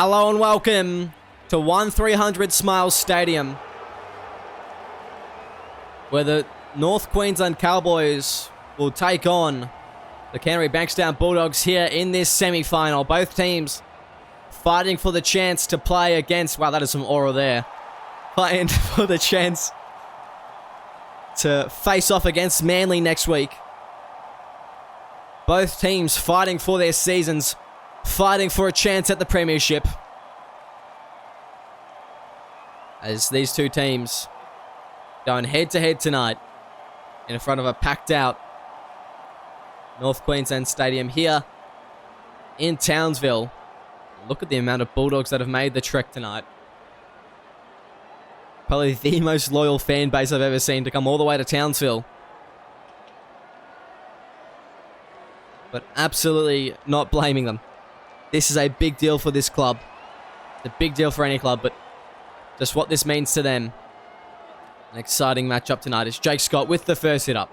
Hello and welcome to 1300 Smiles Stadium, where the North Queensland Cowboys will take on the Canterbury Bankstown Bulldogs here in this semi-final. Both teams fighting for the chance to play against... Wow, that is some aura there. Fighting for the chance to face off against Manly next week. Both teams fighting for their seasons, fighting for a chance at the Premiership. As these two teams going head-to-head tonight in front of a packed-out North Queensland Stadium here in Townsville. Look at the amount of Bulldogs that have made the trek tonight. Probably the most loyal fan base I've ever seen to come all the way to Townsville. But absolutely not blaming them. This is a big deal for this club. It's a big deal for any club, but just what this means to them. An exciting matchup tonight is Jake Scott with the first hit up.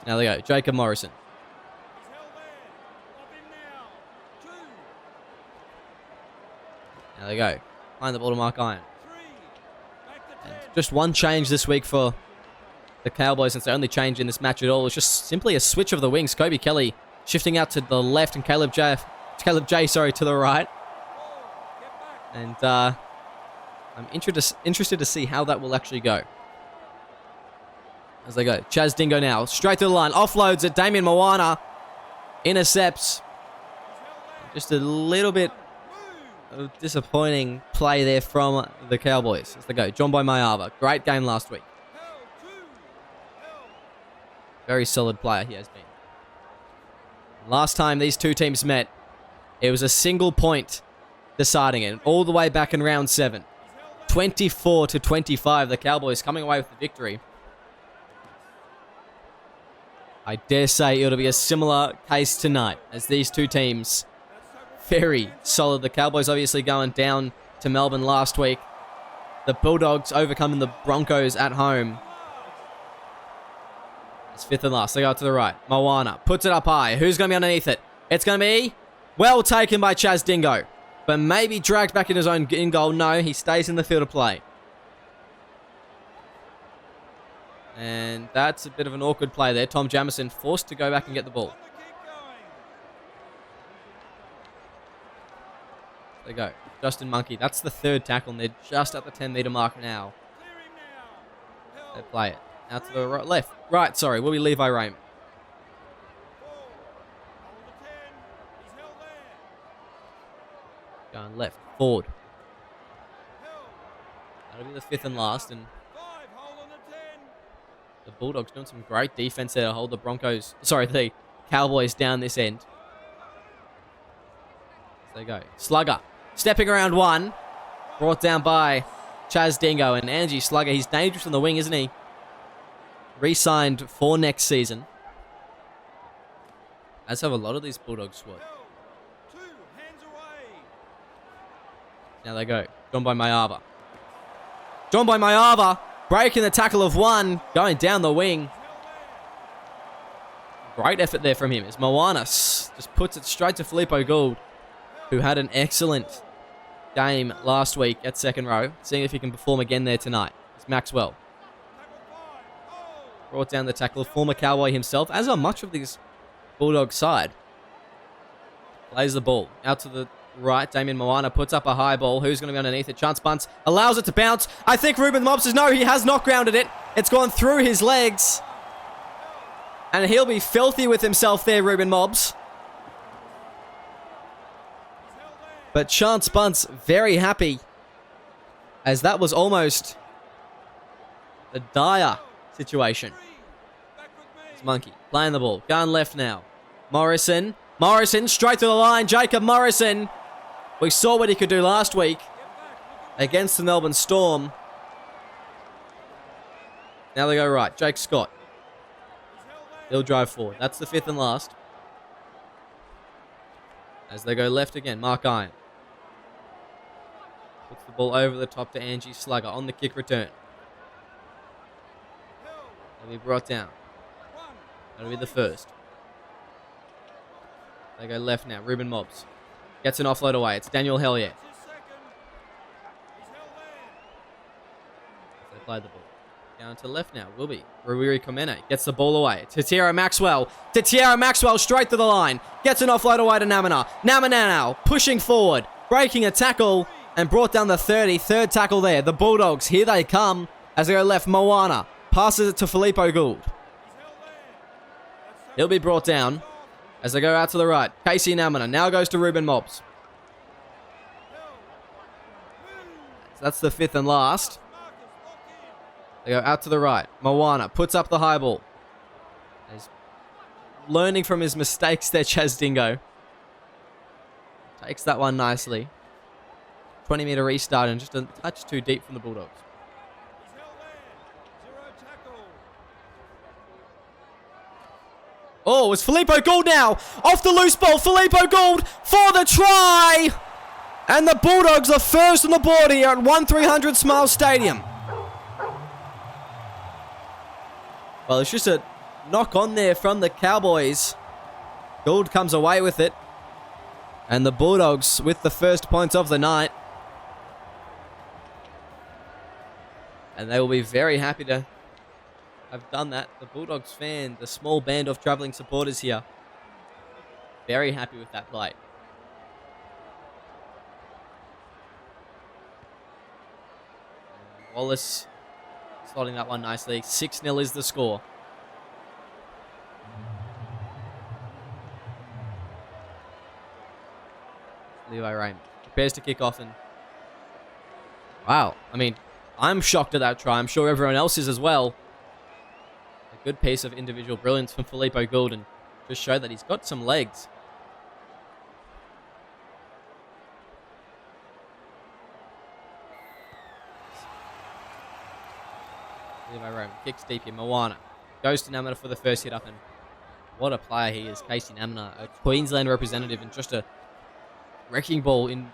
Now they go, Jacob Morrison. Now they go, find the ball to Mark Iron. And just one change this week for the Cowboys, since the only change in this match at all is just simply a switch of the wings. Kobe Kelly shifting out to the left and Caleb J to the right. And I'm interested to see how that will actually go. As they go, Chaz Dingo now, straight to the line, offloads at Damien Moana, intercepts. Just a little bit of disappointing play there from the Cowboys. As they go, John Boy Mayava, great game last week. Very solid player he has been. Last time these two teams met, it was a single point deciding it, all the way back in round 7. 24-25, the Cowboys coming away with the victory. I dare say it'll be a similar case tonight, as these two teams, very solid. The Cowboys obviously going down to Melbourne last week. The Bulldogs overcoming the Broncos at home. It's fifth and last. They go to the right. Moana puts it up high. Who's going to be underneath it? It's going to be well taken by Chaz Dingo, but maybe dragged back in his own in goal. No, he stays in the field of play. And that's a bit of an awkward play there. Tom Jamison forced to go back and get the ball. There you go. Justin Monkey. That's the third tackle, and they're just at the 10-meter mark now. They play it. Out to the right, left. Right, sorry. Will be Levi Raymond. Going left. Forward. That'll be the fifth and last, and the Bulldogs doing some great defense there to hold the the Cowboys down this end. There they go. Slugger. Stepping around one. Brought down by Chaz Dingo, and Angie Slugger. He's dangerous on the wing, isn't he? Re-signed for next season. As have a lot of these Bulldogs squad. Now they go. John by Mayava. John by Mayava breaking the tackle of one. Going down the wing. Great effort there from him as Moana just puts it straight to Filippo Gould, who had an excellent game last week at second row. Seeing if he can perform again there tonight. It's Maxwell. Brought down the tackle of former Cowboy himself, as are much of this Bulldog side. Plays the ball out to the right. Damien Moana puts up a high ball. Who's going to be underneath it? Chance bunts. Allows it to bounce. I think Ruben Mobbs says no, he has not grounded it. It's gone through his legs. And he'll be filthy with himself there, Ruben Mobbs. But Chance bunts very happy, as that was almost a dire situation. It's Monkey playing the ball. Going left now. Morrison. Morrison straight to the line. Jacob Morrison. We saw what he could do last week against the Melbourne Storm. Now they go right. Jake Scott. He'll drive forward. That's the fifth and last. As they go left again. Mark Iron. Puts the ball over the top to Angie Slugger on the kick return. He'll be brought down. That'll be the first. They go left now. Ruben Mobbs gets an offload away. It's Daniel Hellier. They play the ball. Down to left now. Will be. Ruiri Komene gets the ball away. Tatiera Maxwell. Tatiera Maxwell straight to the line. Gets an offload away to Namina. Namina now pushing forward. Breaking a tackle and brought down the 30. Third tackle there. The Bulldogs, here they come as they go left. Moana passes it to Filippo Gould. He'll be brought down as they go out to the right. Casey Namina now goes to Ruben Mobbs. So that's the fifth and last. They go out to the right. Moana puts up the high ball. He's learning from his mistakes there, Chaz Dingo. Takes that one nicely. 20-meter restart and just a touch too deep from the Bulldogs. Oh, it's Filippo Gould now. Off the loose ball. Filippo Gould for the try. And the Bulldogs are first on the board here at 1300 Smile Stadium. Well, it's just a knock on there from the Cowboys. Gould comes away with it. And the Bulldogs with the first points of the night. And they will be very happy to have done that. The Bulldogs fan, the small band of travelling supporters here, very happy with that play. And Wallace slotting that one nicely. 6-0 is the score. Levi Raymond prepares to kick off and... Wow, I mean, I'm shocked at that try. I'm sure everyone else is as well. A good piece of individual brilliance from Filippo Gould and just show that he's got some legs. Levi Raymond kicks deep here. Moana goes to Namina for the first hit up, and what a player he is. Casey Namina, a Queensland representative, and just a wrecking ball in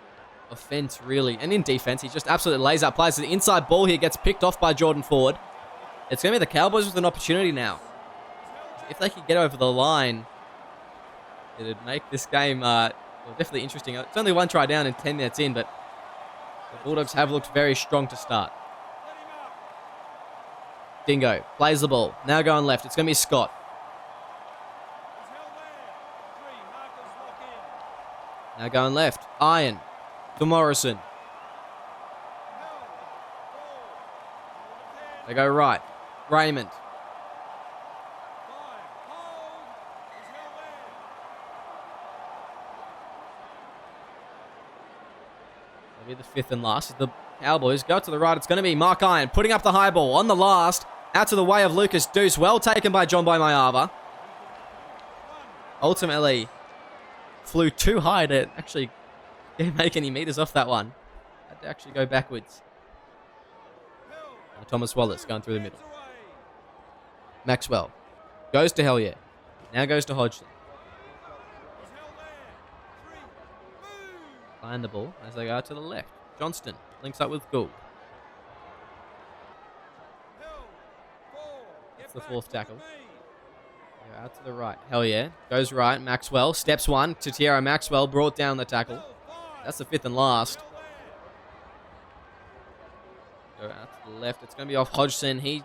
offense, really, and in defense. He just absolutely lays out plays. The inside ball here gets picked off by Jordan Ford. It's going to be the Cowboys with an opportunity now. If they could get over the line, it would make this game definitely interesting. It's only one try down and 10 minutes in, but the Bulldogs have looked very strong to start. Dingo plays the ball. Now going left. It's going to be Scott. Now going left. Iron to Morrison. They go right. Raymond. Maybe the fifth and last. The Cowboys go to the right. It's going to be Mark Iron putting up the high ball on the last. Out to the way of Lucas Deuce. Well taken by John Mayava. Ultimately flew too high to actually make any meters off that one. Had to actually go backwards. Thomas Wallace going through the middle. Maxwell goes to Hellier. Now goes to Hodgson. Playing the ball as they go to the left. Johnston links up with Gould. That's the fourth tackle. Go out to the right. Hellier goes right. Maxwell steps one. Tatiera Maxwell brought down the tackle. That's the fifth and last. Go out to the left. It's going to be off Hodgson. He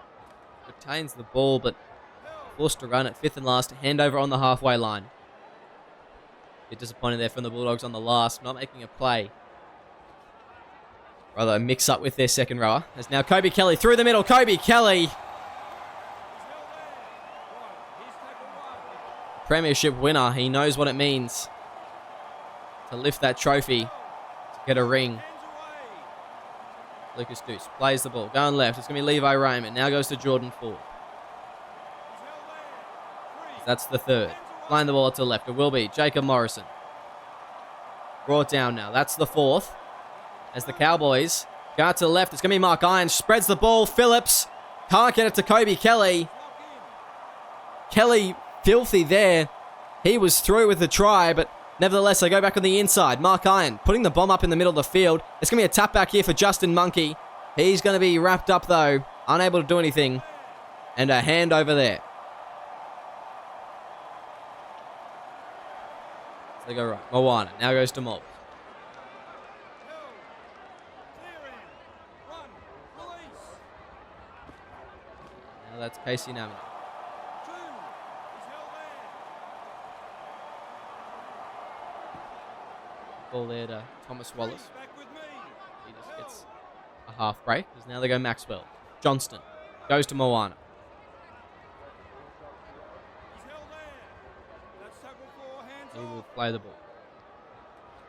retains the ball, but forced to run it. Fifth and last. Handover on the halfway line. Bit disappointed there from the Bulldogs on the last. Not making a play. Rather a mix up with their second rower. As now Kobe Kelly through the middle. Kobe Kelly. Premiership winner. He knows what it means to lift that trophy, to get a ring. Lucas Deuce plays the ball. Going left. It's going to be Levi Raymond. Now goes to Jordan Ford. That's the third. Playing the ball to the left. It will be Jacob Morrison. Brought down now. That's the fourth. As the Cowboys go out to the left. It's going to be Mark Iron. Spreads the ball. Phillips can't get it to Kobe Kelly. Kelly filthy there. He was through with the try, but nevertheless, they go back on the inside. Mark Iron putting the bomb up in the middle of the field. It's going to be a tap back here for Justin Monkey. He's going to be wrapped up, though. Unable to do anything. And a hand over there. They go right. Moana now goes to Mob. Now that's Casey Namina. Ball there to Thomas Wallace. He just gets a half break because now they go Maxwell. Johnston goes to Moana. He will play the ball.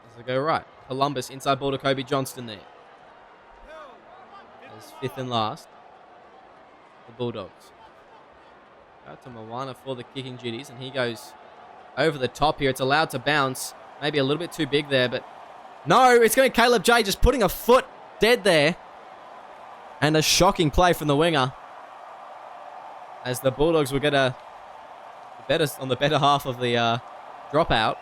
As they go right. Columbus inside ball to Kobe Johnston there. As fifth and last. The Bulldogs. Out to Moana for the kicking duties, and he goes over the top here. It's allowed to bounce. Maybe a little bit too big there, but no, it's going to be Caleb J just putting a foot dead there. And a shocking play from the winger. As the Bulldogs will get on the better half of the dropout.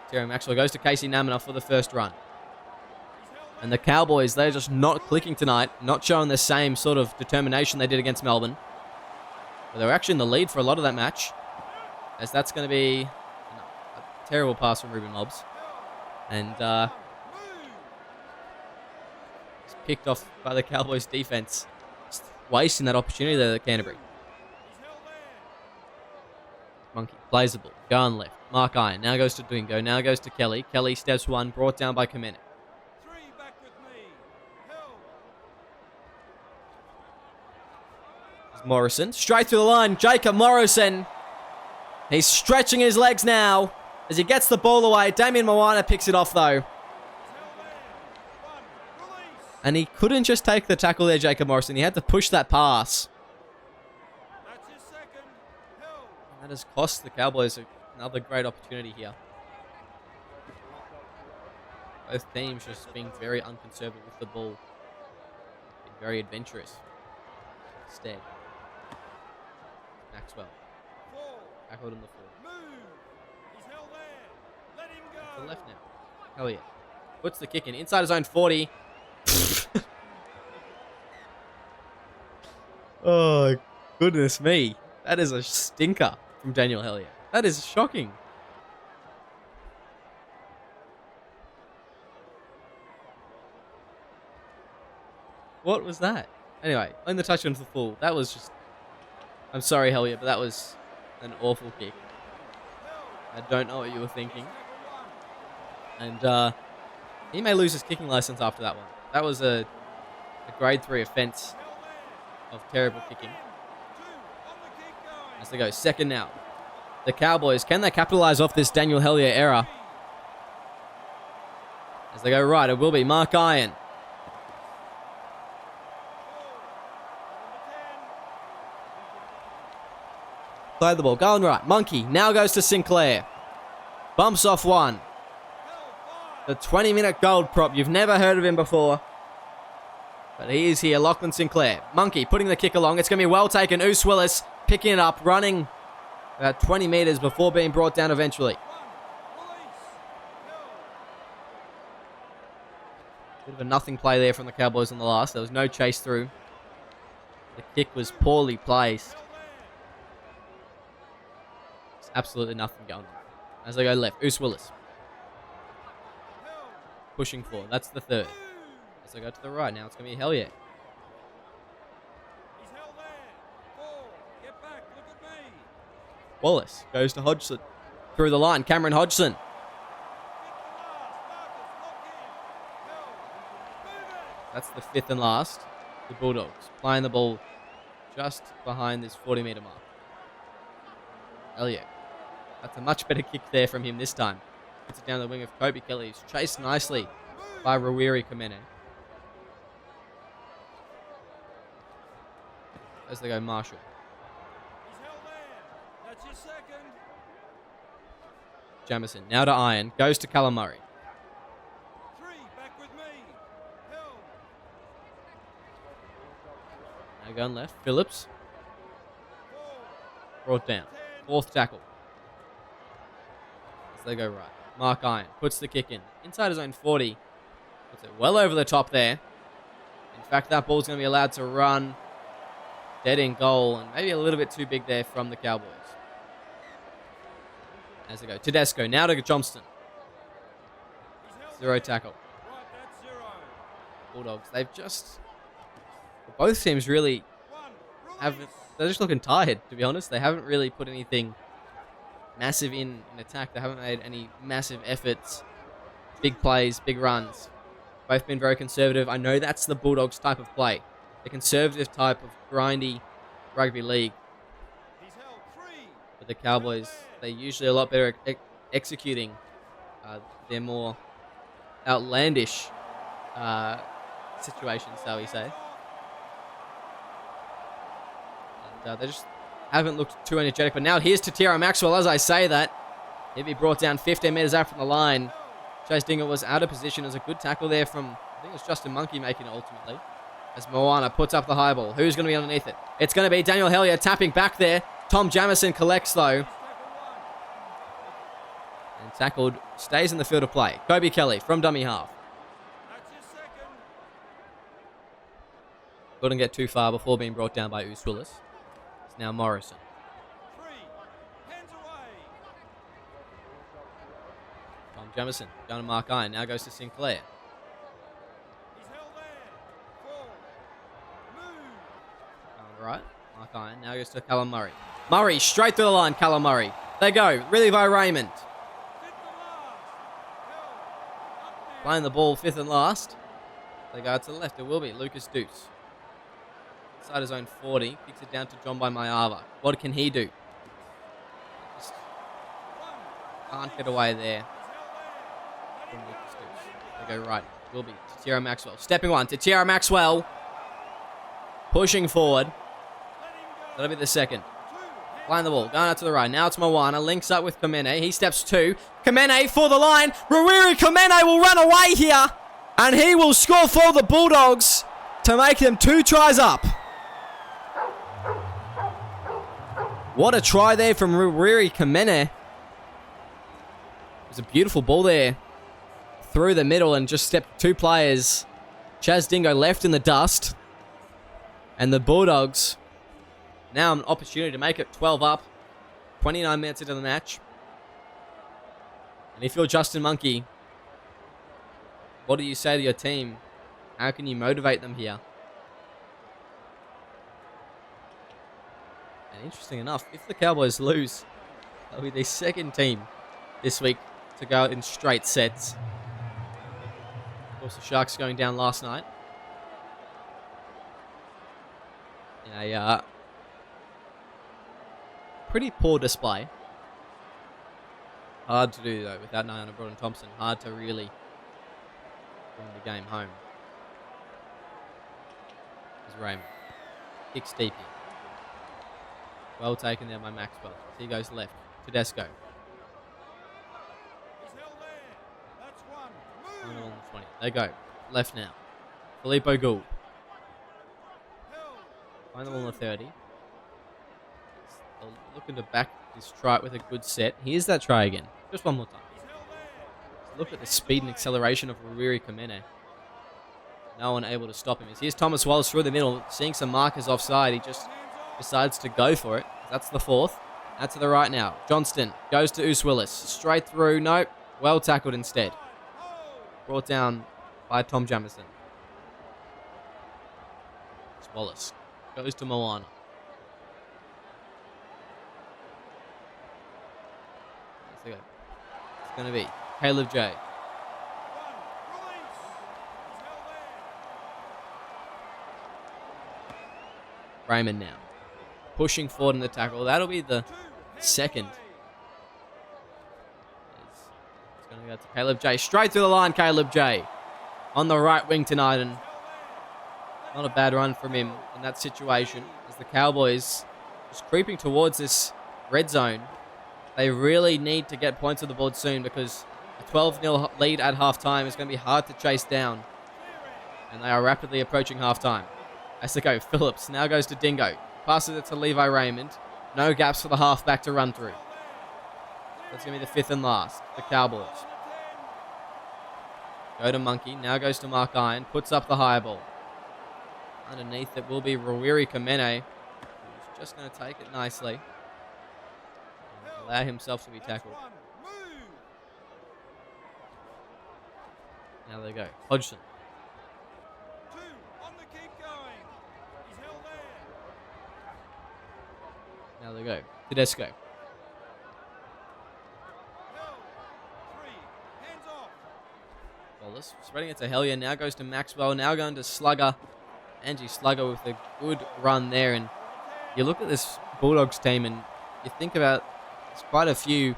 Terry Maxwell goes to Casey Namina for the first run. And the Cowboys, they're just not clicking tonight. Not showing the same sort of determination they did against Melbourne. But they're actually in the lead for a lot of that match. As that's going to be a terrible pass from Ruben Hobbs. And it's picked off by the Cowboys defense. Just wasting that opportunity there at Canterbury. Monkey plays the ball. Going left. Mark Iron now goes to Dingo. Now goes to Kelly. Kelly steps one. Brought down by Kamenic. Morrison straight through the line. Jacob Morrison. He's stretching his legs now as he gets the ball away. Damien Moana picks it off though. And he couldn't just take the tackle there, Jacob Morrison. He had to push that pass. That has cost the Cowboys another great opportunity here. Both teams just being very unconservative with the ball. Being very adventurous. Instead. Maxwell. Tackled in the four. To the left now. Hell yeah. Puts the kick in. Inside his own 40. Oh, goodness me. That is a stinker from Daniel Hellier. That is shocking. What was that? Anyway, on the touch on the full, that was just... I'm sorry, Hellier, but that was an awful kick. I don't know what you were thinking. And he may lose his kicking license after that one. That was a grade 3 offense of terrible kicking. As they go second now. The Cowboys, can they capitalize off this Daniel Hellier error? As they go right, it will be Mark Iron. Play the ball, going right. Monkey now goes to Sinclair. Bumps off one. The 20-minute gold prop. You've never heard of him before. But he is here, Lachlan Sinclair. Monkey putting the kick along. It's going to be well taken. Oos Willis picking it up, running about 20 meters before being brought down eventually. Bit of a nothing play there from the Cowboys on the last. There was no chase through. The kick was poorly placed. There's absolutely nothing going on. As they go left, Oos Willis. Pushing forward. That's the third. As they go to the right, now it's going to be Hellier. Wallace goes to Hodgson. Through the line, Cameron Hodgson. That's the fifth and last. The Bulldogs playing the ball just behind this 40-meter mark. Elliott. That's a much better kick there from him this time. Puts it down the wing of Kobe Kelly. He's chased nicely by Rawiri Kamene. As they go Marshall. Jamison now to Iron. Goes to Callum Murray. Now going left. Phillips. Brought down. Fourth tackle. As they go right. Mark Iron puts the kick in. Inside his own 40. Puts it well over the top there. In fact, that ball's going to be allowed to run dead in goal. And maybe a little bit too big there from the Cowboys. As they go. Tedesco now to Johnston. 0 tackle. Bulldogs. They've just... Both teams really haven't... They're just looking tired, to be honest. They haven't really put anything massive in attack. They haven't made any massive efforts. Big plays, big runs. Both been very conservative. I know that's the Bulldogs type of play. The conservative type of grindy rugby league. But the Cowboys, they're usually a lot better at executing their more outlandish situations, shall we say. And they just haven't looked too energetic. But now here's Tatira Maxwell. As I say that, he'd be brought down 15 metres out from the line. Chase Dinger was out of position. It was a good tackle there from, I think it was Justin Monkey making it ultimately. As Moana puts up the high ball. Who's going to be underneath it? It's going to be Daniel Hellier tapping back there. Tom Jamison collects though. And tackled, stays in the field of play. Kobe Kelly from dummy half. Couldn't get too far before being brought down by Oos Willis. It's now Morrison. Tom Jamison down to Mark Iron. Now goes to Sinclair. Right, Mark Iron. Now goes to Callum Murray. Murray straight through the line. Callum Murray. They go. Really by Raymond. Playing the ball fifth and last. They go to the left. It will be Lucas Deuce. Inside his own 40. Kicks it down to John by Mayava. What can he do? Just can't get away there from Lucas Deuce. They go right. It will be Tatira Maxwell. Stepping one. Tatira Maxwell. Pushing forward. That'll be the second. Playing the ball. Going out to the right. Now it's Moana. Links up with Kamene. He steps two. Kamene for the line. Ruiri Kamene will run away here. And he will score for the Bulldogs to make them 2 tries up. What a try there from Ruiri Kamene. It was a beautiful ball there. Through the middle and just stepped 2 players. Chaz Dingo left in the dust. And the Bulldogs now an opportunity to make it 12 up. 29 minutes into the match. And if you're Justin Monkey, what do you say to your team? How can you motivate them here? And interesting enough, if the Cowboys lose, they'll be the second team this week to go in straight sets. Of course, the Sharks going down last night. In a pretty poor display. Hard to do though without Nyana Broughton Thompson. Hard to really bring the game home. There's Raymond. Kicks deep here. Well taken there by Maxwell. He goes left. Tedesco. 20. They go. Left now. Filippo Gould. Find them on the 30. Looking to back this try with a good set. Here's that try again. Just one more time. Look at the speed and acceleration of Ruiri Kamene. No one able to stop him. Here's Thomas Wallace through the middle. Seeing some markers offside. He just decides to go for it. That's the 4th. Out to the right now. Johnston goes to Oos Willis. Straight through. Nope. Well tackled instead. Brought down by Tom Jamison. It's Wallace. Goes to Moana. It's going to be Caleb J. Raymond now. Pushing forward in the tackle. That'll be the second. It's going to go to Caleb J. Straight through the line, Caleb J. On the right wing tonight. And not a bad run from him in that situation. As the Cowboys just creeping towards this red zone. They really need to get points on the board soon because a 12-0 lead at halftime is going to be hard to chase down. And they are rapidly approaching halftime. As they go, Phillips now goes to Dingo. Passes it to Levi Raymond. No gaps for the halfback to run through. That's going to be the 5th and last. The Cowboys. Go to Monkey. Now goes to Mark Iron. Puts up the high ball. Underneath it will be Ruiri Kamene. Who's just going to take it nicely. And allow himself to be tackled. Now they go. Hodgson. Now they go. Tedesco. Wallace spreading it to Hellier. Now goes to Maxwell. Now going to Slugger. Angie Slugger with a good run there. And you look at this Bulldogs team and you think about there's quite a few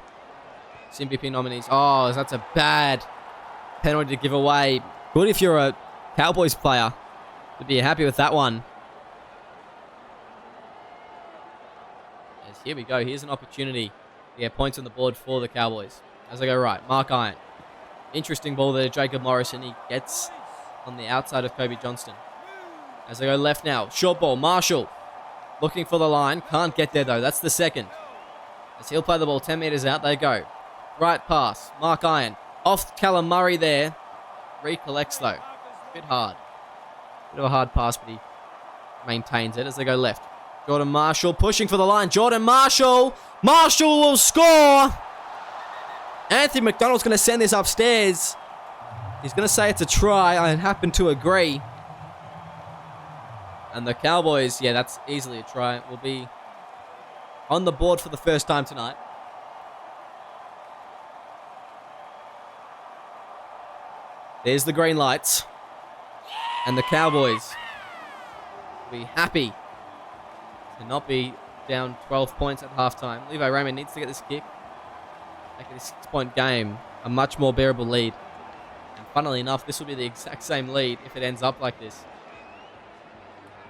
SimVP nominees. Oh, that's a bad penalty to give away. Good if you're a Cowboys player. Would be happy with that one. As here we go. Here's an opportunity to get points on the board for the Cowboys. As they go right, Mark Iron. Interesting ball there, Jacob Morrison. He gets on the outside of Kobe Johnston. As they go left now, short ball, Marshall. Looking for the line. Can't get there though. That's the second. As he'll play the ball 10 metres out, they go. Right pass, Mark Iron. Off Callum Murray there. Recollects though. Bit hard. Bit of a hard pass, but he maintains it as they go left. Jordan Marshall pushing for the line. Jordan Marshall. Marshall will score. Anthony McDonald's going to send this upstairs. He's going to say it's a try. I happen to agree. And the Cowboys, yeah, that's easily a try. Will be on the board for the first time tonight. There's the green lights. And the Cowboys will be happy to not be down 12 points at halftime. Levi Raymond needs to get this kick. Make it a 6-point game. A much more bearable lead. And funnily enough, this will be the exact same lead if it ends up like this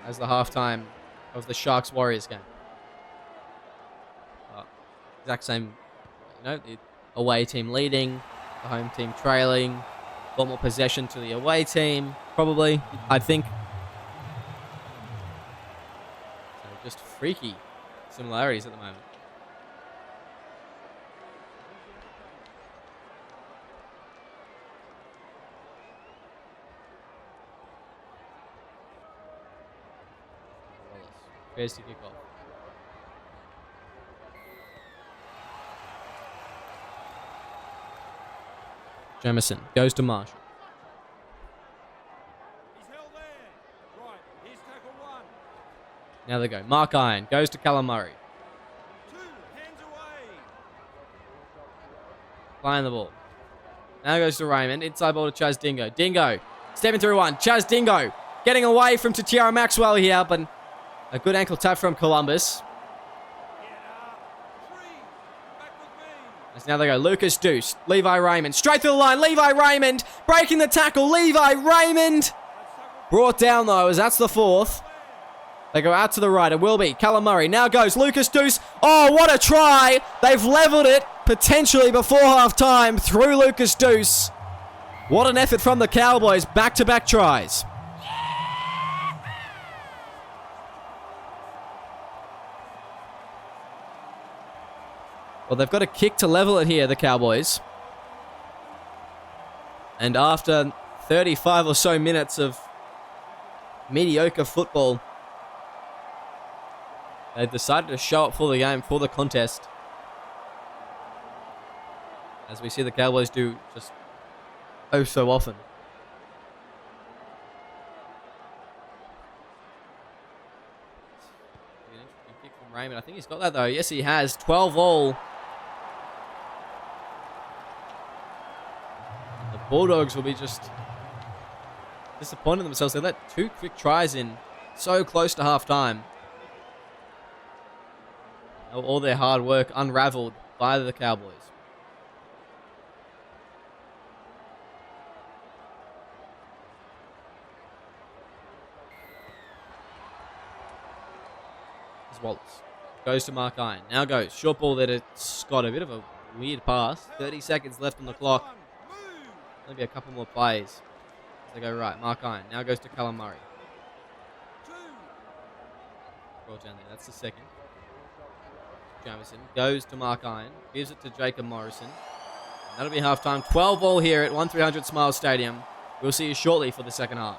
as the halftime of the Sharks-Warriors game. Exact same, the away team leading, the home team trailing, a lot more possession to the away team, probably, I think. So just freaky similarities at the moment. Prepares to kick off. Jamison goes to Marshall. He's held there. Right, here's tackle one. Now they go. Mark Iron goes to Callum Murray. 2 hands away. Playing the ball. Now goes to Raymond. Inside ball to Chaz Dingo. Dingo stepping through one. Chaz Dingo getting away from Tatiara Maxwell here, but a good ankle tap from Columbus. As now they go. Lucas Deuce. Levi Raymond. Straight through the line. Levi Raymond breaking the tackle. Levi Raymond. Brought down though as that's the fourth. They go out to the right. It will be Callum Murray. Now goes Lucas Deuce. Oh, what a try. They've leveled it potentially before half time through Lucas Deuce. What an effort from the Cowboys. Back-to-back tries. Well, they've got a kick to level it here, the Cowboys. And after 35 or so minutes of mediocre football, they've decided to show up for the game, for the contest. As we see the Cowboys do just oh so often. An interesting kick from Raymond. I think he's got that though. Yes, he has. 12 all. Bulldogs will be just disappointed in themselves. They let 2 quick tries in so close to halftime. All their hard work unraveled by the Cowboys. As Wallace goes to Mark Iron. Now goes short ball there to Scott. A bit of a weird pass. 30 seconds left on the clock. Maybe a couple more plays as they go right. Mark Iron now goes to Callum Murray. Brought down there. That's the second. Jamison goes to Mark Iron. Gives it to Jacob Morrison. And that'll be halftime. 12 all here at 1300 Smile Stadium. We'll see you shortly for the second half.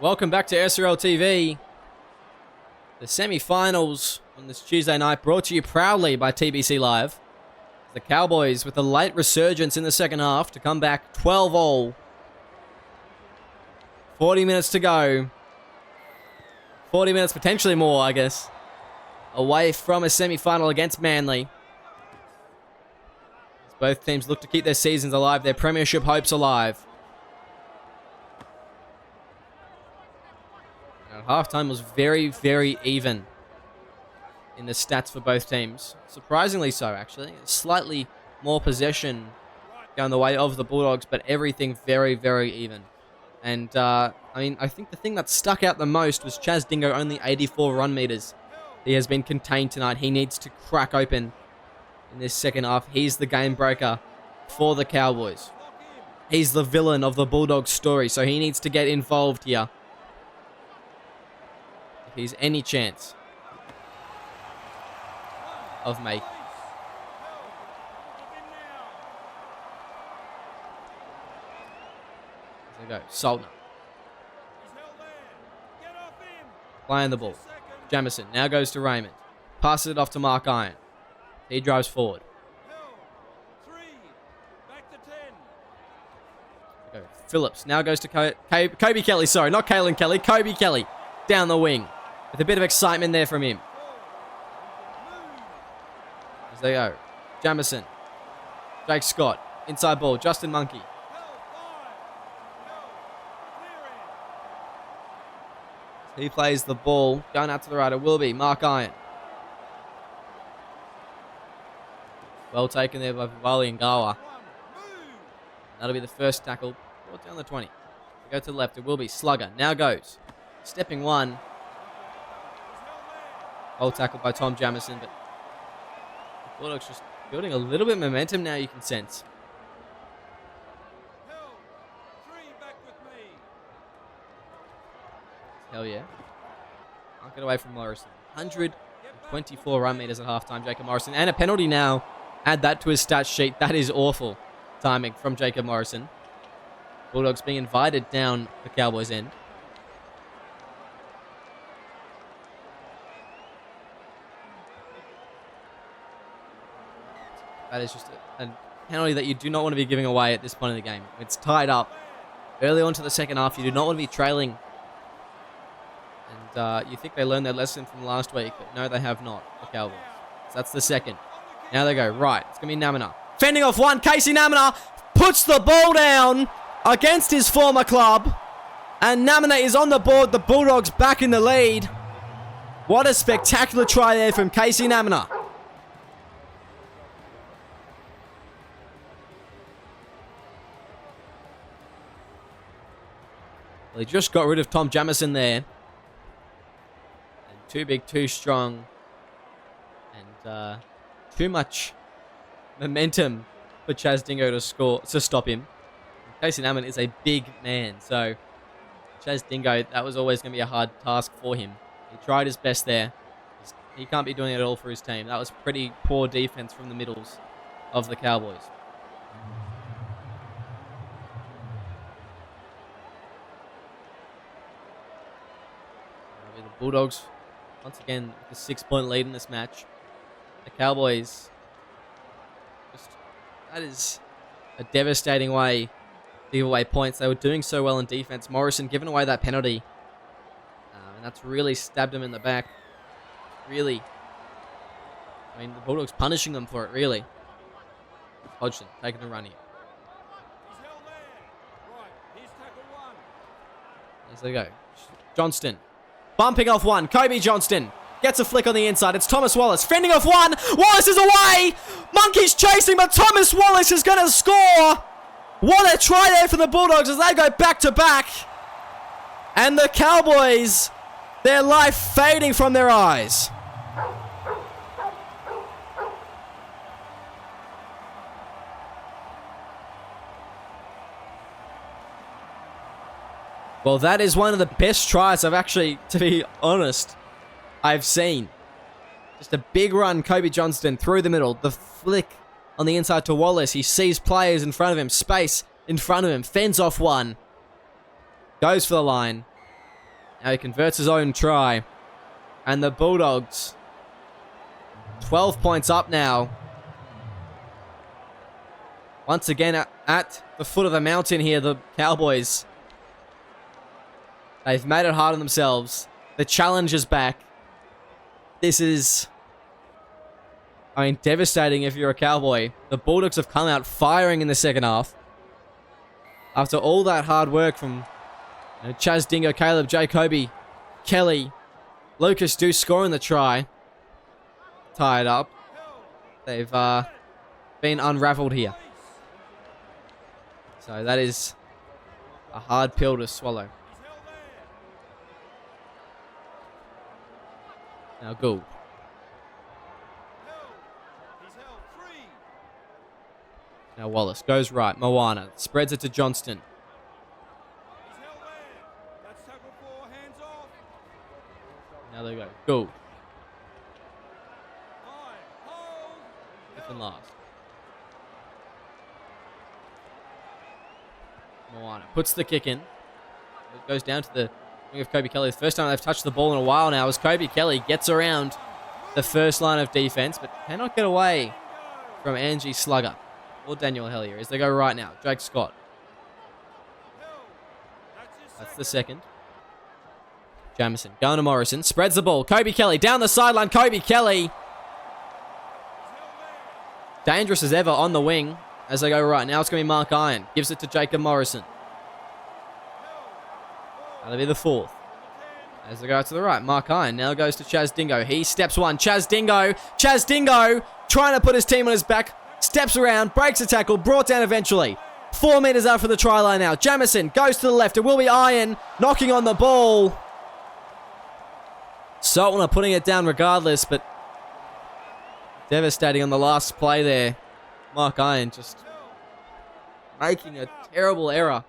Welcome back to SRL TV. The semi-finals on this Tuesday night brought to you proudly by TBC Live. The Cowboys with a late resurgence in the second half to come back 12-all. 40 minutes to go. 40 minutes, potentially more, I guess, away from a semi-final against Manly. As both teams look to keep their seasons alive, their premiership hopes alive. And halftime was very, very even in the stats for both teams. Surprisingly so, actually. Slightly more possession going the way of the Bulldogs, but everything very, very even. And, I think the thing that stuck out the most was Chaz Dingo, only 84 run meters. He has been contained tonight. He needs to crack open in this second half. He's the game breaker for the Cowboys. He's the villain of the Bulldogs story, so he needs to get involved here if he's any chance of making. There we go. Saltner. Playing the ball. Jamison now goes to Raymond. Passes it off to Mark Iron. He drives forward. There we go. Phillips now goes to Kobe Kelly. Sorry, not Kalen Kelly. Kobe Kelly down the wing with a bit of excitement there from him. As they go. Jamison. Jake Scott. Inside ball. Justin Monkey. He plays the ball. Going out to the right. It will be Mark Iron. Well taken there by Vivali and Gawa. That'll be the first tackle. Brought down the 20. We go to the left. It will be Slugger. Now goes. Stepping one. Well tackled by Tom Jamison, but the Bulldogs just building a little bit of momentum now, you can sense. Hell yeah. Can't get away from Morrison. 124 run meters at halftime, Jacob Morrison. And a penalty now. Add that to his stat sheet. That is awful timing from Jacob Morrison. Bulldogs being invited down the Cowboys' end. That is just a penalty that you do not want to be giving away at this point in the game. It's tied up. Early on to the second half, you do not want to be trailing. And you think they learned their lesson from last week, but no, they have not, the Cowboys. So that's the second. Now they go, right, it's going to be Namina. Fending off one, Casey Namina puts the ball down against his former club. And Namina is on the board, the Bulldogs back in the lead. What a spectacular try there from Casey Namina. Well, he just got rid of Tom Jamison there. And too big, too strong. And too much momentum for Chaz Dingo to stop him. Casey Namina is a big man, so Chaz Dingo, that was always going to be a hard task for him. He tried his best there. He can't be doing it all for his team. That was pretty poor defense from the middles of the Cowboys. The Bulldogs, once again, with a 6-point lead in this match. The Cowboys, that is a devastating way to give away points. They were doing so well in defense. Morrison giving away that penalty. And that's really stabbed him in the back. Really. The Bulldogs punishing them for it, really. Hodgson taking the run here. As they go. Johnston. Bumping off one. Kobe Johnston. Gets a flick on the inside. It's Thomas Wallace. Fending off one. Wallace is away. Monkey's chasing, but Thomas Wallace is going to score. What a try there for the Bulldogs as they go back to back. And the Cowboys, their life fading from their eyes. Well, that is one of the best tries I've actually, to be honest, I've seen. Just a big run, Kobe Johnston through the middle. The flick on the inside to Wallace. He sees players in front of him, space in front of him, fends off one. Goes for the line. Now he converts his own try. And the Bulldogs, 12 points up now. Once again, at the foot of the mountain here, the Cowboys. They've made it hard on themselves. The challenge is back. This is, I mean, devastating if you're a Cowboy. The Bulldogs have come out firing in the second half. After all that hard work from Chaz Dingo, Caleb, Jacoby, Kelly, Lucas do scoring the try. Tied up. They've been unraveled here. So that is a hard pill to swallow. Now Gould. Now Wallace goes right. Moana spreads it to Johnston. Now they go. Gould. Fifth and last. Moana puts the kick in. It goes down to the wing of Kobe Kelly. The first time they've touched the ball in a while now as Kobe Kelly gets around the first line of defense, but cannot get away from Angie Slugger or Daniel Hellier as they go right now. Drake Scott. That's the second. Jamison going to Morrison. Spreads the ball. Kobe Kelly down the sideline. Kobe Kelly. Dangerous as ever on the wing as they go right. Now it's going to be Mark Iron. Gives it to Jacob Morrison. That'll be the fourth. As they go to the right. Mark Iron now goes to Chaz Dingo. He steps one. Chaz Dingo. Chaz Dingo trying to put his team on his back. Steps around. Breaks a tackle. Brought down eventually. 4 meters out for the try line now. Jamison goes to the left. It will be Iron knocking on the ball. Saltner putting it down regardless, but devastating on the last play there. Mark Iron just making a terrible error.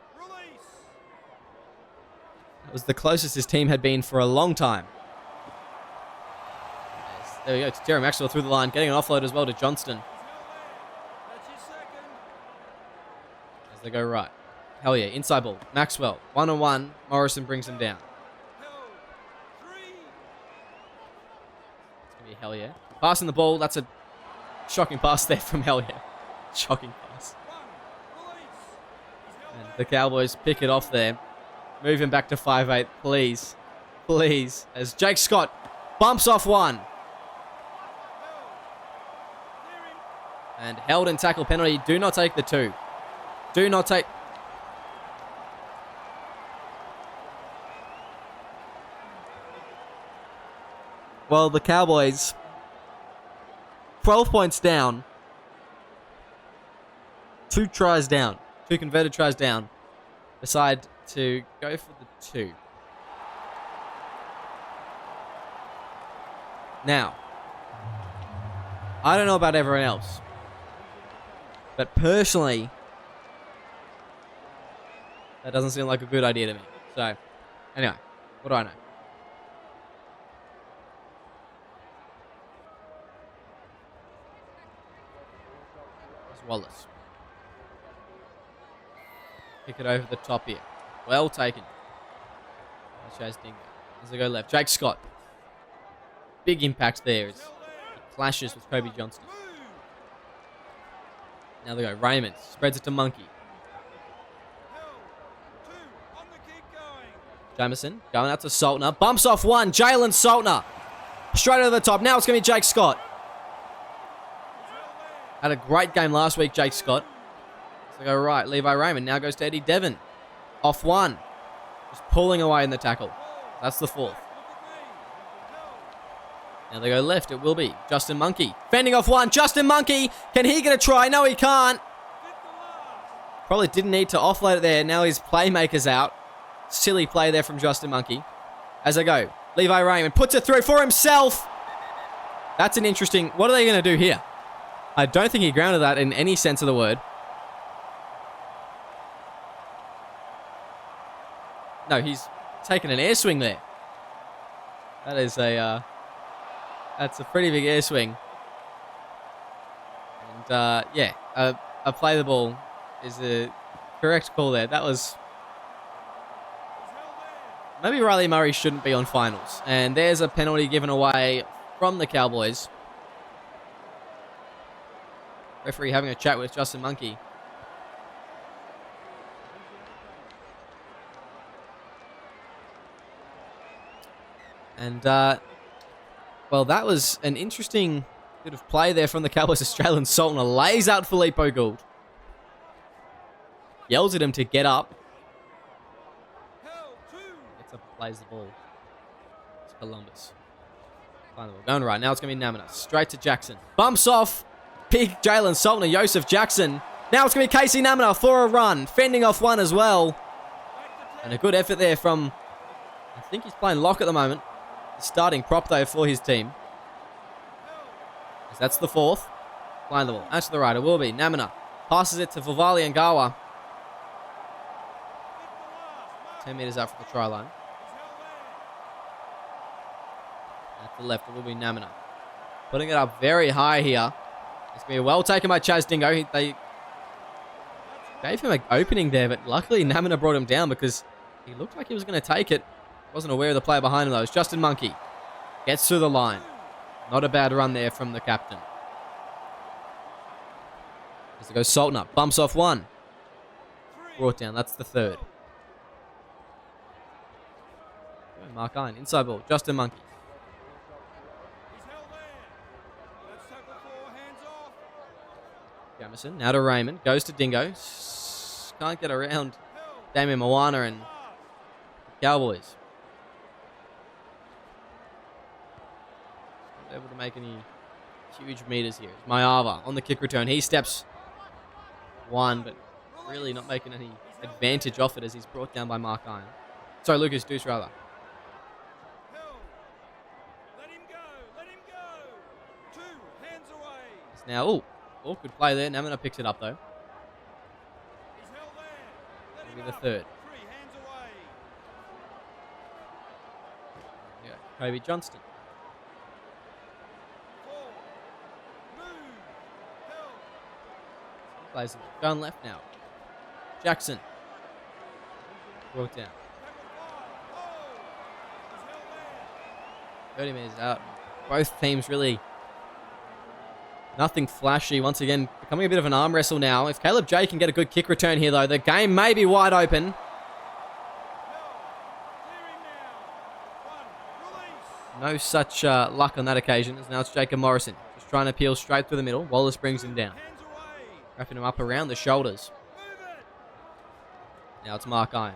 That was the closest his team had been for a long time. Yes, there we go. It's Terry Maxwell through the line, getting an offload as well to Johnston. As they go right. Hell yeah, inside ball. Maxwell, 1-on-1. Morrison brings him down. Hell yeah. Passing the ball. That's a shocking pass there from Hell yeah. Shocking pass. And the Cowboys pick it off there. Moving back to 5-8. Please. Please. As Jake Scott bumps off one. And held and tackle penalty. Do not take the two. Do not take... Well, the Cowboys, 12 points down, 2 tries down, 2 converted tries down, decide to go for the 2. Now, I don't know about everyone else, but personally, that doesn't seem like a good idea to me. So, anyway, what do I know? Wallace. Kick it over the top here. Well taken. Chaz Dingo. As they go left. Jake Scott. Big impact there as he clashes with Kobe Johnston. Now they go. Raymond spreads it to Monkey. Jamison going out to Saltner. Bumps off one. Jalen Saltner. Straight over the top. Now it's going to be Jake Scott. Had a great game last week, Jake Scott. So they go right. Levi Raymond now goes to Eddie Devon. Off one. Just pulling away in the tackle. That's the fourth. Now they go left. It will be Justin Monkey. Fending off one. Justin Monkey. Can he get a try? No, he can't. Probably didn't need to offload it there. Now his playmaker's out. Silly play there from Justin Monkey. As they go. Levi Raymond puts it through for himself. That's an interesting... What are they going to do here? I don't think he grounded that in any sense of the word. No, he's taken an air swing there. That is a... that's a pretty big air swing. And, yeah, a play the ball is a correct call there. That was... Maybe Riley Murray shouldn't be on finals. And there's a penalty given away from the Cowboys. Referee having a chat with Justin Monkey. And, well, that was an interesting bit of play there from the Cowboys. Australian Sultana lays out Filippo Gould. Yells at him to get up. Gets up and plays the ball. It's Columbus. Find the ball. Going right. Now it's going to be Namina. Straight to Jackson. Bumps off. Big Jalen Sultana. Joseph Jackson. Now it's going to be Casey Namina for a run. Fending off one as well. And a good effort there from... I think he's playing lock at the moment. Starting prop, though, for his team. That's the fourth. Playing the ball. Out to the right. It will be. Namina passes it to Vivali Ngawa. 10 metres out from the try line. At the left, it will be Namina. Putting it up very high here. It's going to be well taken by Chaz Dingo. They gave him an opening there, but luckily Namina brought him down because he looked like he was going to take it. Wasn't aware of the player behind him, though. It's Justin Monkey. Gets through the line. Not a bad run there from the captain. As it goes Sultana. Bumps off one. Brought down. That's the third. Mark Iron. Inside ball. Justin Monkey. Jamison. Now to Raymond. Goes to Dingo. Can't get around Damien Moana and Cowboys. Not able to make any huge meters here. It's Mayava on the kick return. He steps one, but really not making any advantage off it as he's brought down by Mark Iron. Sorry, Lucas Deuce, rather. It's now, good play there. Namina picks it up, though. It'll be the third. Yeah, Kobe Johnston. Plays going left now. Jackson. Brought down. 30 minutes out. Both teams really nothing flashy. Once again, becoming a bit of an arm wrestle now. If Caleb J can get a good kick return here, though, the game may be wide open. No such luck on that occasion, as now it's Jacob Morrison. Just trying to peel straight through the middle. Wallace brings him down. Wrapping him up around the shoulders. Now it's Mark Iron.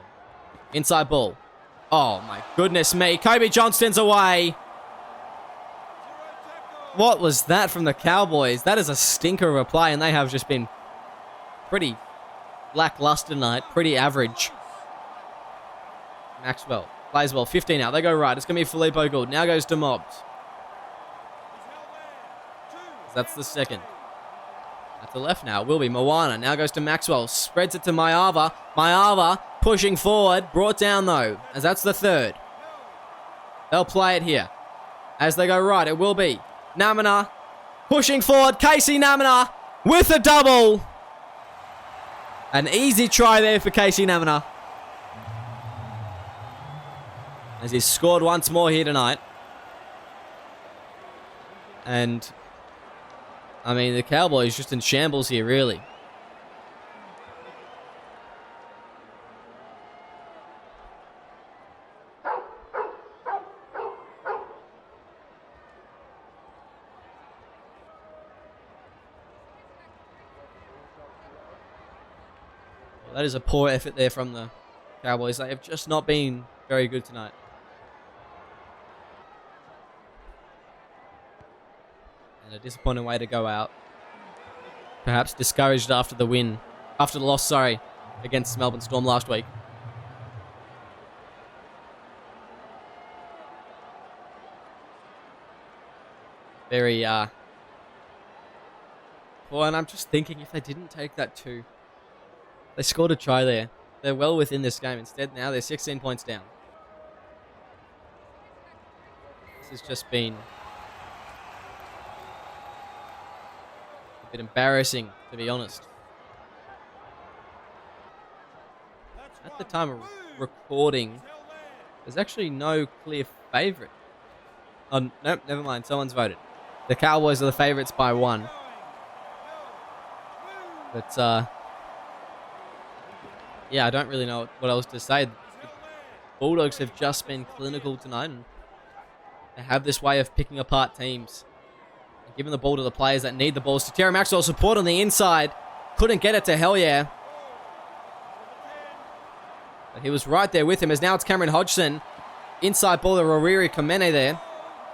Inside ball. Oh, my goodness me. Kobe Johnston's away. What was that from the Cowboys? That is a stinker of a play, and they have just been pretty lackluster tonight. Pretty average. Maxwell plays well. 15 out. They go right. It's going to be Filippo Gould. Now goes to Mobs. That's the second. At the left now will be Moana. Now goes to Maxwell. Spreads it to Mayava. Mayava pushing forward. Brought down, though, as that's the third. They'll play it here. As they go right, it will be Namina pushing forward. Casey Namina with a double. An easy try there for Casey Namina, as he's scored once more here tonight. And I mean, the Cowboys just in shambles here, really. Well, that is a poor effort there from the Cowboys. They have just not been very good tonight. And a disappointing way to go out. Perhaps discouraged after the win. After the loss, sorry, against Melbourne Storm last week. Very, well, and I'm just thinking if they didn't take that two, they scored a try there. They're well within this game. Instead, now they're 16 points down. This has just been a bit embarrassing, to be honest. At the time of recording, There's actually no clear favourite. Oh, nope, never mind. Someone's voted. The Cowboys are the favourites by 1. But, yeah, I don't really know what else to say. The Bulldogs have just been clinical tonight, and they have this way of picking apart teams and giving the ball to the players that need the balls. To Terry Maxwell, support on the inside. Couldn't get it to hell yeah. But he was right there with him, as now it's Cameron Hodgson. Inside ball to Roriri Kamene there.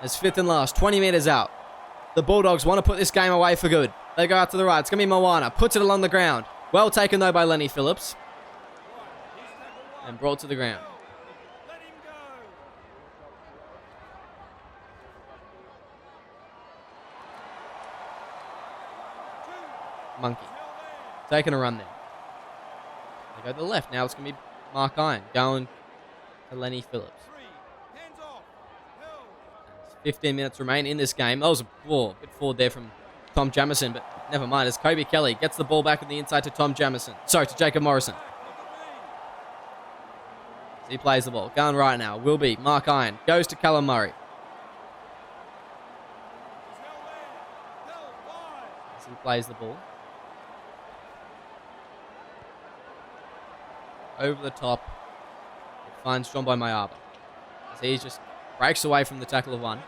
As 5th and last, 20 metres out. The Bulldogs want to put this game away for good. They go out to the right. It's going to be Moana. Puts it along the ground. Well taken, though, by Lenny Phillips. And brought to the ground. Monkey. Taking a run there. They go to the left. Now it's going to be Mark Iron going to Lenny Phillips. 15 minutes remain in this game. That was a bit forward there from Tom Jamison, but never mind. As Kobe Kelly gets the ball back on the inside to Tom Jamison. Sorry, to Jacob Morrison. As he plays the ball. Going right now. Will be Mark Iron. Goes to Callum Murray. As he plays the ball. Over the top. It finds John by Mayaba. As he just breaks away from the tackle of one.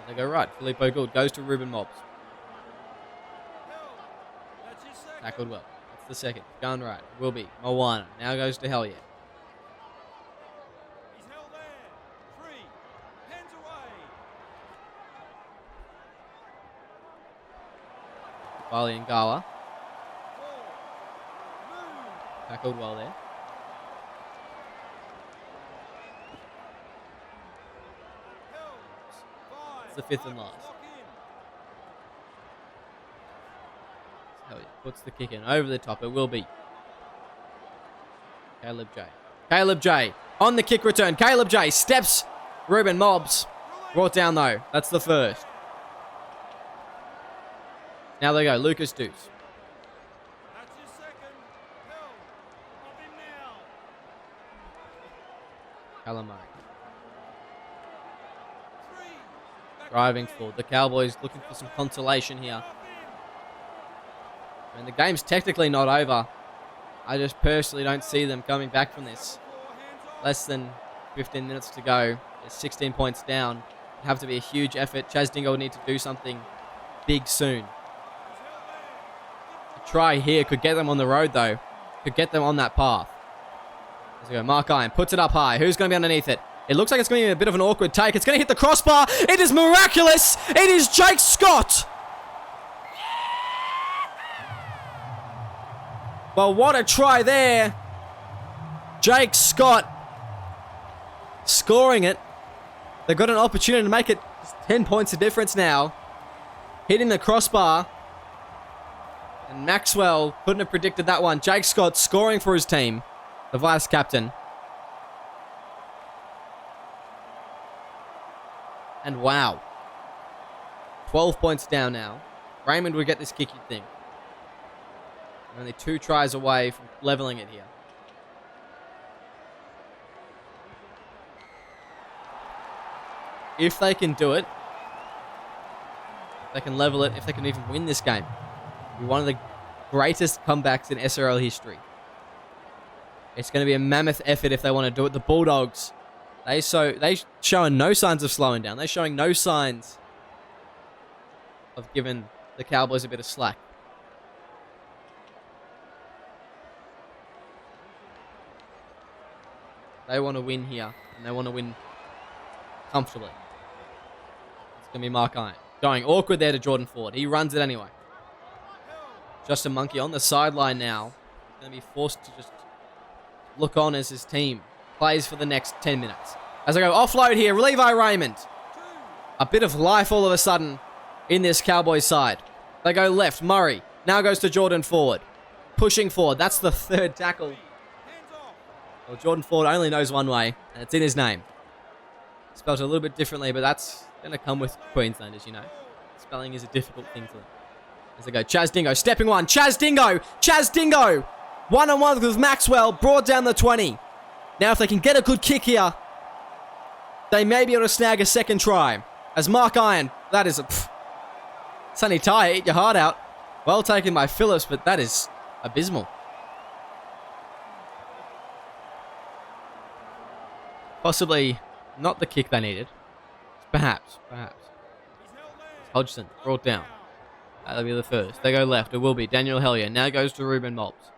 And they go right. Filippo Gould goes to Ruben Mobbs. Tackled well. That's the second. Going right. Will be Moana. Now goes to Hell Yeah. Bali and Gawa. Tackled well there. It's the 5th and last. So he puts the kick in over the top. It will be Caleb J. Caleb J. On the kick return. Caleb J. Steps. Ruben Mobbs. Brought down though. That's the first. Now they go. Lucas Deuce. Callum Murray. Driving forward. The Cowboys looking for some consolation here. I mean, the game's technically not over. I just personally don't see them coming back from this. Less than 15 minutes to go. There's 16 points down. It'd have to be a huge effort. Chaz Dingo will need to do something big soon. A try here could get them on the road, though. Could get them on that path. As we go, Mark Iron puts it up high. Who's going to be underneath it? It looks like it's going to be a bit of an awkward take. It's going to hit the crossbar. It is miraculous. It is Jake Scott. Well, what a try there. Jake Scott scoring it. They've got an opportunity to make it 10 points of difference now. Hitting the crossbar. And Maxwell couldn't have predicted that one. Jake Scott scoring for his team. The vice captain. And wow. 12 points down now. Raymond would get this kick, you'd think. Only 2 tries away from leveling it here. If they can do it, they can level it, if they can even win this game. It'll be one of the greatest comebacks in SRL history. It's going to be a mammoth effort if they want to do it. The Bulldogs, they showing no signs of slowing down. They're showing no signs of giving the Cowboys a bit of slack. They want to win here, and they want to win comfortably. It's going to be Mark Iron. Going awkward there to Jordan Ford. He runs it anyway. Justin Monkey on the sideline now. Going to be forced to just look on as his team plays for the next 10 minutes. As I go offload here, Levi Raymond. A bit of life all of a sudden in this Cowboys side. They go left, Murray. Now goes to Jordan Ford. Pushing forward. That's the 3rd tackle. Well, Jordan Ford only knows one way, and it's in his name. Spelled a little bit differently, but that's going to come with Queenslanders, you know. Spelling is a difficult thing for them. As they go, Chaz Dingo, stepping one. Chaz Dingo! Chaz Dingo! 1-on-1 with Maxwell. Brought down the 20. Now if they can get a good kick here, they may be able to snag a second try. As Mark Iron, that is a... Sonny Ty, eat your heart out. Well taken by Phillips, but that is abysmal. Possibly not the kick they needed. Perhaps. Hodgson brought down. That'll be the first. They go left. It will be Daniel Hellier. Now goes to Ruben Mobs.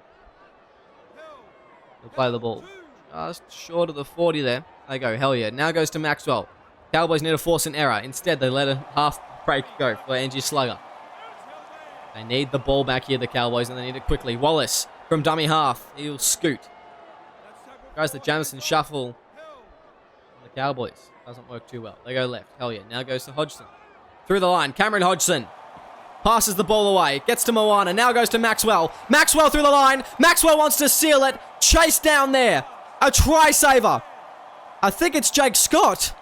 He'll play the ball. Just short of the 40 there. They go Hellier. Now goes to Maxwell. Cowboys need to force an error. Instead, they let a half break go for Angie Slugger. They need the ball back here, the Cowboys, and they need it quickly. Wallace from dummy half. He'll scoot. Tries the Jamison shuffle. The Cowboys. Doesn't work too well. They go left. Hellier. Now goes to Hodgson. Through the line. Cameron Hodgson. Passes the ball away. Gets to Moana. Now goes to Maxwell. Maxwell through the line. Maxwell wants to seal it. Chase down there. A try saver. I think it's Jake Scott.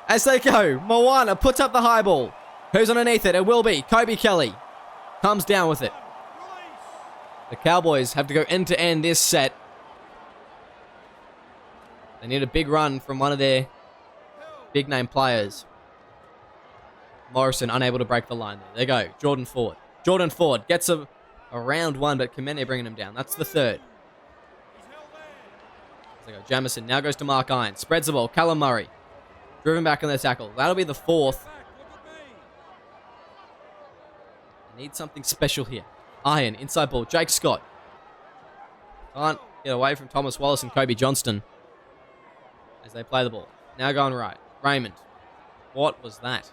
As they go. Moana puts up the high ball. Who's underneath it? It will be Kobe Kelly. Comes down with it. The Cowboys have to go end to end this set. They need a big run from one of their big name players. Morrison unable to break the line there. There you go. Jordan Ford. Jordan Ford gets a round one, but Kamene bringing him down. That's the third. There you go. Jamison now goes to Mark Iron. Spreads the ball. Callum Murray. Driven back on their tackle. That'll be the fourth. They need something special here. Iron. Inside ball. Jake Scott. Can't get away from Thomas Wallace and Kobe Johnston as they play the ball. Now going right. Raymond. What was that?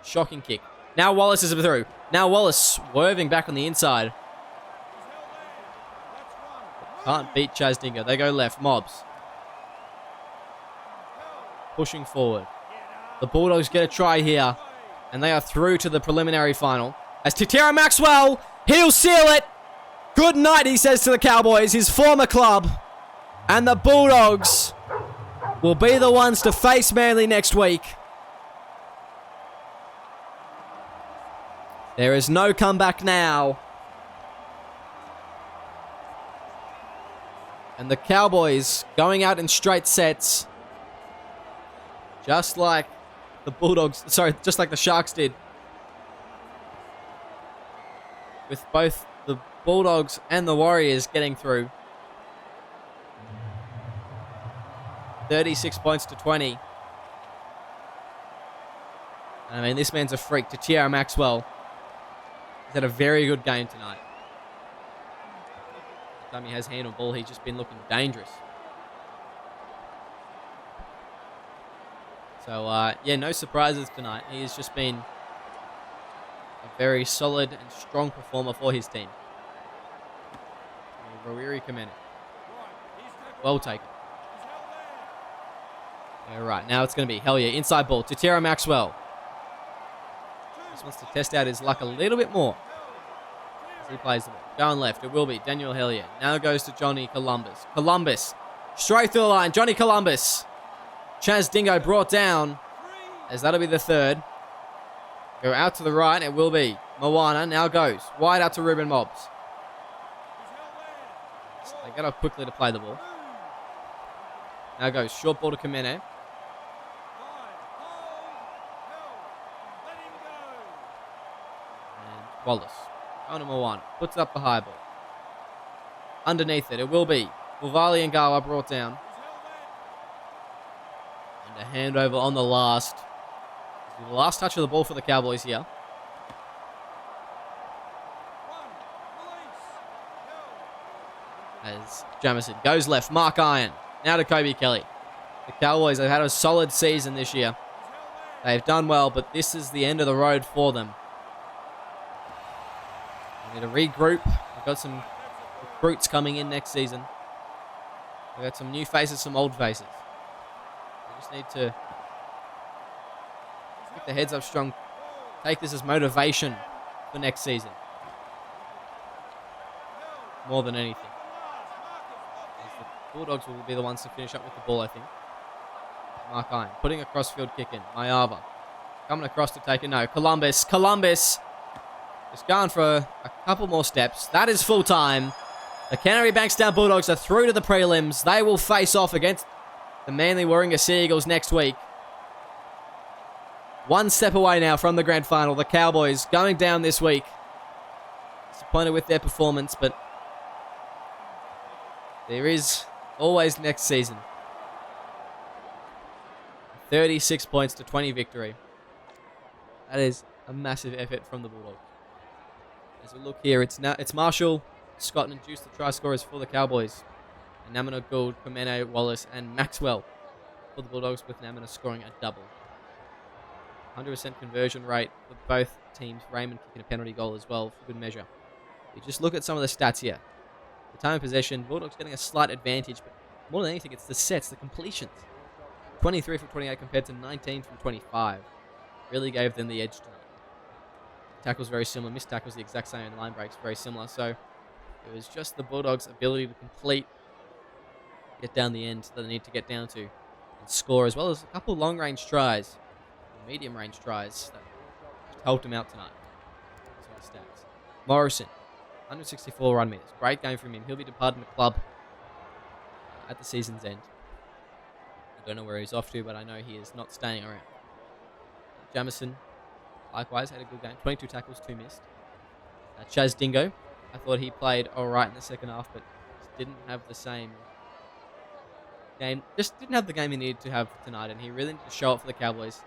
Shocking kick. Now Wallace is through. Now Wallace swerving back on the inside. Can't beat Chaz Dingo. They go left. Mobs. Pushing forward. The Bulldogs get a try here. And they are through to the preliminary final. As Titera Maxwell, he'll seal it. Good night, he says to the Cowboys, his former club. And the Bulldogs will be the ones to face Manly next week. There is no comeback now. And the Cowboys going out in straight sets. Just like the Bulldogs, just like the Sharks did. With both the Bulldogs and the Warriors getting through. 36 points to 20. I mean, this man's a freak. Titera Maxwell. He's had a very good game tonight. Every time he has hand on ball, he's just been looking dangerous. So, yeah, no surprises tonight. He has just been a very solid and strong performer for his team. Rawiri Kamene. Well taken. All right, now it's going to be Hellier. Inside ball. Titera Maxwell. Just wants to test out his luck a little bit more as he plays the ball. Going left, it will be Daniel Hellier. Now goes to Johnny Columbus. Columbus, straight through the line. Johnny Columbus. Chaz Dingo brought down, as that'll be the third. Go out to the right, it will be Moana. Now goes wide out to Ruben Mobs. So they get up quickly to play the ball. Now goes short ball to Kamene. Wallace. On to Moana. Puts up the high ball. Underneath it, it will be Vuvali and Gawa brought down. And a handover on the last. The last touch of the ball for the Cowboys here. As Jamison goes left. Mark Iron. Now to Kobe Kelly. The Cowboys have had a solid season this year. They've done well, but this is the end of the road for them. They need to regroup. We've got some recruits coming in next season. We've got some new faces, some old faces. We just need to keep their heads up strong. Take this as motivation for next season. More than anything. As the Bulldogs will be the ones to finish up with the ball, I think. Mark Iron putting a crossfield kick in. Mayava coming across to take it. No. Columbus. Just going for a couple more steps. That is full time. The Canterbury Bankstown Bulldogs are through to the prelims. They will face off against the Manly Warringah Sea Eagles next week. One step away now from the grand final. The Cowboys going down this week. Disappointed with their performance, but there is always next season. 36 points to 20 victory. That is a massive effort from the Bulldogs. As we look here, it's Marshall, Scott and Juice, the try scorers for the Cowboys. And Namina Gould, Kamene, Wallace, and Maxwell for the Bulldogs, with Namina scoring a double. 100% conversion rate for both teams. Raymond kicking a penalty goal as well for good measure. You just look at some of the stats here. The time of possession, Bulldogs getting a slight advantage, but more than anything, it's the sets, the completions. 23 from 28 compared to 19 from 25. Really gave them the edge tonight. Tackles very similar. Missed tackles the exact same, and line breaks very similar. So it was just the Bulldogs' ability to complete, get down the end that they need to get down to, and score, as well as a couple long-range tries, medium-range tries that helped them out tonight. Some of the stats. Morrison, 164 run meters. Great game from him. He'll be departing the club at the season's end. I don't know where he's off to, but I know he is not staying around. Jamison, likewise, had a good game. 22 tackles, 2 missed. Chaz Dingo, I thought he played alright in the second half, but just didn't have the same game. Just didn't have the game he needed to have tonight, and he really needed to show up for the Cowboys.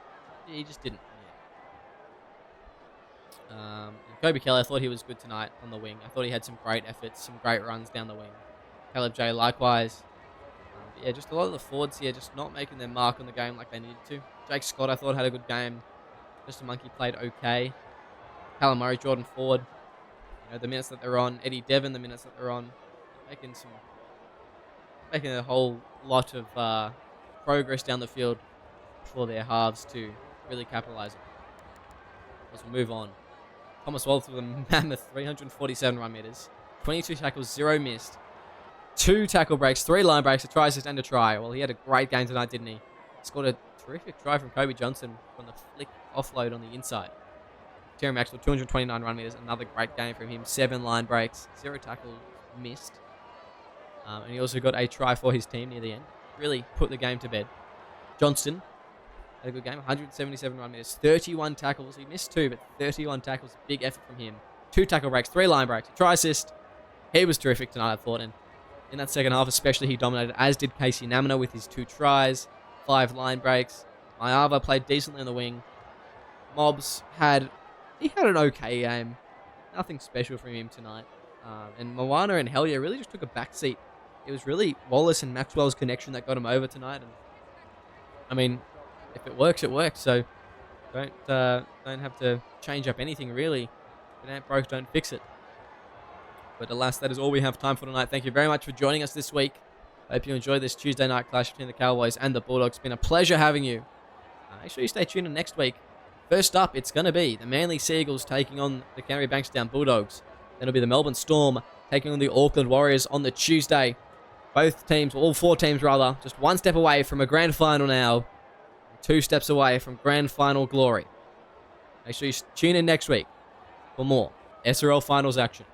He just didn't. And Kobe Kelly, I thought he was good tonight on the wing. I thought he had some great efforts, some great runs down the wing. Caleb J, likewise. Yeah, just a lot of the forwards here just not making their mark on the game like they needed to. Jake Scott, I thought, had a good game. Just a Monkey played okay. Callum Murray, Jordan Ford, the minutes that they're on. Eddie Devon, the minutes that they're on. Making a whole lot of progress down the field for their halves to really capitalise on. As we move on. Thomas Waltz with a mammoth 347 run meters. 22 tackles, 0 missed. 2 tackle breaks, 3 line breaks, a try assist and a try. Well, he had a great game tonight, didn't he? Scored a terrific try from Kobe Johnson from the flick offload on the inside. Terry Maxwell, 229 run meters, another great game from him. 7 line breaks, 0 tackles missed. And he also got a try for his team near the end. Really put the game to bed. Johnston had a good game, 177 run meters, 31 tackles. He missed 2, but 31 tackles, big effort from him. 2 tackle breaks, 3 line breaks, a try assist. He was terrific tonight, I thought, and in that second half especially, he dominated, as did Casey Namina with his 2 tries, 5 line breaks. Mayava played decently on the wing. Mobs had an okay game. Nothing special from him tonight. And Moana and Hellier really just took a back seat. It was really Wallace and Maxwell's connection that got him over tonight. And I mean, if it works, it works. So don't have to change up anything really. If it ain't broke, don't fix it. But alas, that is all we have time for tonight. Thank you very much for joining us this week. I hope you enjoyed this Tuesday night clash between the Cowboys and the Bulldogs. It's been a pleasure having you. Make sure you stay tuned in next week. First up, it's going to be the Manly Sea Eagles taking on the Canterbury Bankstown Bulldogs. Then it'll be the Melbourne Storm taking on the Auckland Warriors on the Tuesday. Both teams, all 4 teams rather, just 1 step away from a grand final now. 2 steps away from grand final glory. Make sure you tune in next week for more SRL Finals action.